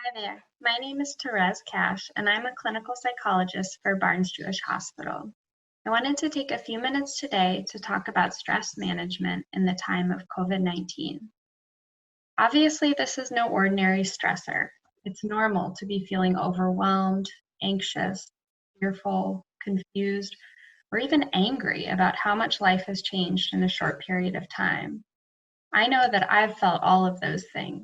Hi there. My name is Therese Cash, and I'm a clinical psychologist for Barnes Jewish Hospital. I wanted to take a few minutes today to talk about stress management in the time of COVID-19. Obviously, this is no ordinary stressor. It's normal to be feeling overwhelmed, anxious, fearful, confused, or even angry about how much life has changed in a short period of time. I know that I've felt all of those things.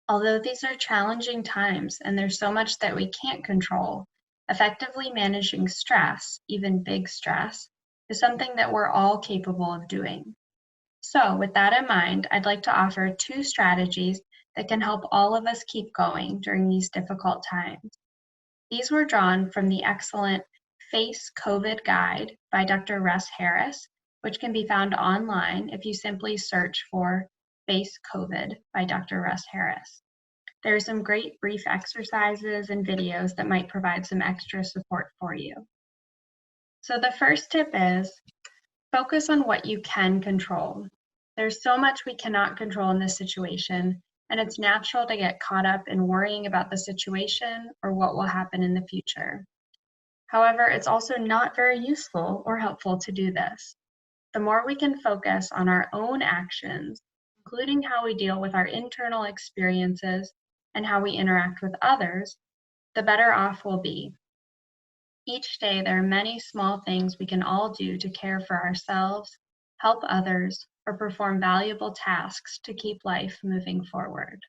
Although these are challenging times and there's so much that we can't control, effectively managing stress, even big stress, is something that we're all capable of doing. So, with that in mind, I'd like to offer 2 strategies that can help all of us keep going during these difficult times. These were drawn from the excellent Face COVID Guide by Dr. Russ Harris, which can be found online if you simply search for Face COVID by Dr. Russ Harris. There are some great brief exercises and videos that might provide some extra support for you. So the first tip is focus on what you can control. There's so much we cannot control in this situation, and it's natural to get caught up in worrying about the situation or what will happen in the future. However, it's also not very useful or helpful to do this. The more we can focus on our own actions, including how we deal with our internal experiences and how we interact with others, the better off we'll be. Each day, there are many small things we can all do to care for ourselves, help others, or perform valuable tasks to keep life moving forward.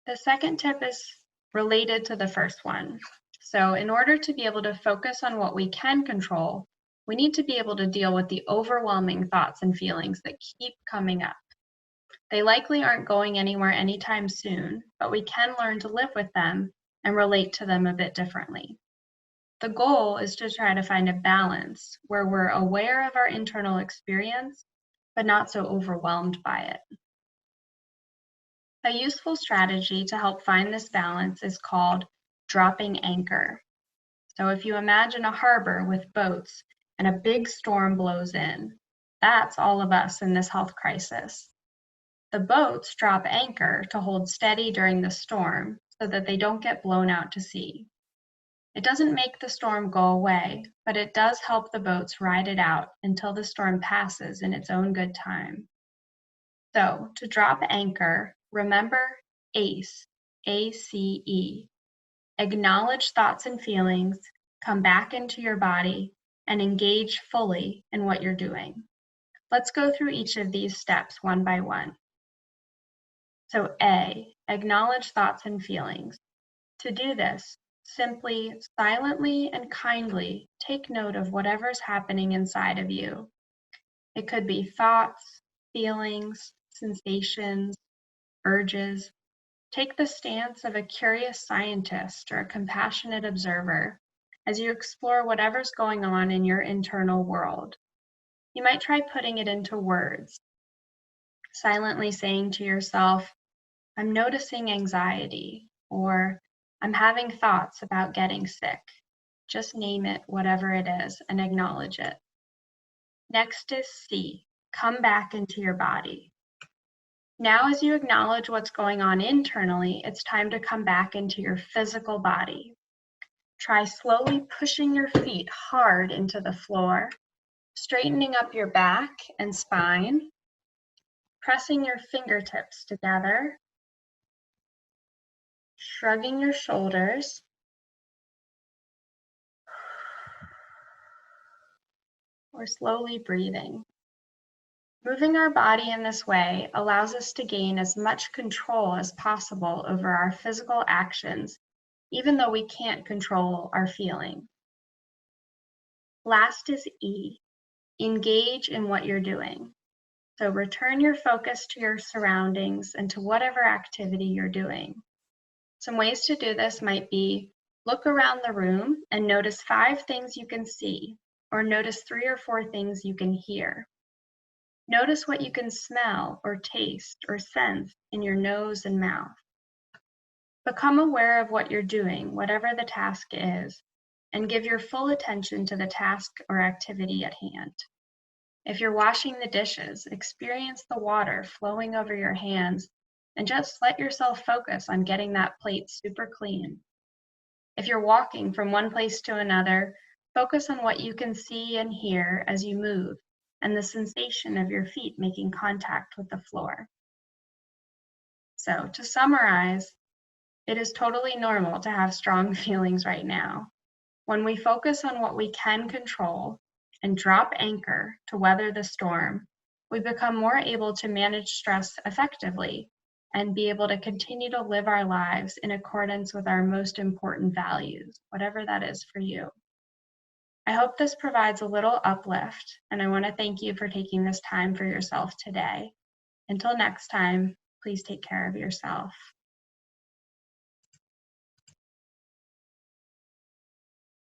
The second tip is related to the first one. So in order to be able to focus on what we can control, we need to be able to deal with the overwhelming thoughts and feelings that keep coming up. They likely aren't going anywhere anytime soon, but we can learn to live with them and relate to them a bit differently. The goal is to try to find a balance where we're aware of our internal experience, but not so overwhelmed by it. A useful strategy to help find this balance is called dropping anchor. So if you imagine a harbor with boats and a big storm blows in, that's all of us in this health crisis. The boats drop anchor to hold steady during the storm so that they don't get blown out to sea. It doesn't make the storm go away, but it does help the boats ride it out until the storm passes in its own good time. So, to drop anchor, remember ACE, A-C-E. Acknowledge thoughts and feelings, come back into your body, and engage fully in what you're doing. Let's go through each of these steps one by one. So A, acknowledge thoughts and feelings. To do this, simply, silently, and kindly take note of whatever's happening inside of you. It could be thoughts, feelings, sensations, urges. Take the stance of a curious scientist or a compassionate observer as you explore whatever's going on in your internal world. You might try putting it into words, silently saying to yourself, I'm noticing anxiety, or I'm having thoughts about getting sick. Just name it, whatever it is, and acknowledge it. Next is C, come back into your body. Now, as you acknowledge what's going on internally, it's time to come back into your physical body. Try slowly pushing your feet hard into the floor, straightening up your back and spine, pressing your fingertips together, shrugging your shoulders, or slowly breathing. Moving our body in this way allows us to gain as much control as possible over our physical actions, even though we can't control our feeling. Last is E, engage in what you're doing. So return your focus to your surroundings and to whatever activity you're doing. Some ways to do this might be look around the room and notice 5 things you can see, or notice 3 or 4 things you can hear. Notice what you can smell or taste or sense in your nose and mouth. Become aware of what you're doing, whatever the task is, and give your full attention to the task or activity at hand. If you're washing the dishes, experience the water flowing over your hands and just let yourself focus on getting that plate super clean. If you're walking from one place to another, focus on what you can see and hear as you move and the sensation of your feet making contact with the floor. So, to summarize, it is totally normal to have strong feelings right now. When we focus on what we can control and drop anchor to weather the storm, we become more able to manage stress effectively and be able to continue to live our lives in accordance with our most important values, whatever that is for you. I hope this provides a little uplift, and I want to thank you for taking this time for yourself today. Until next time, please take care of yourself.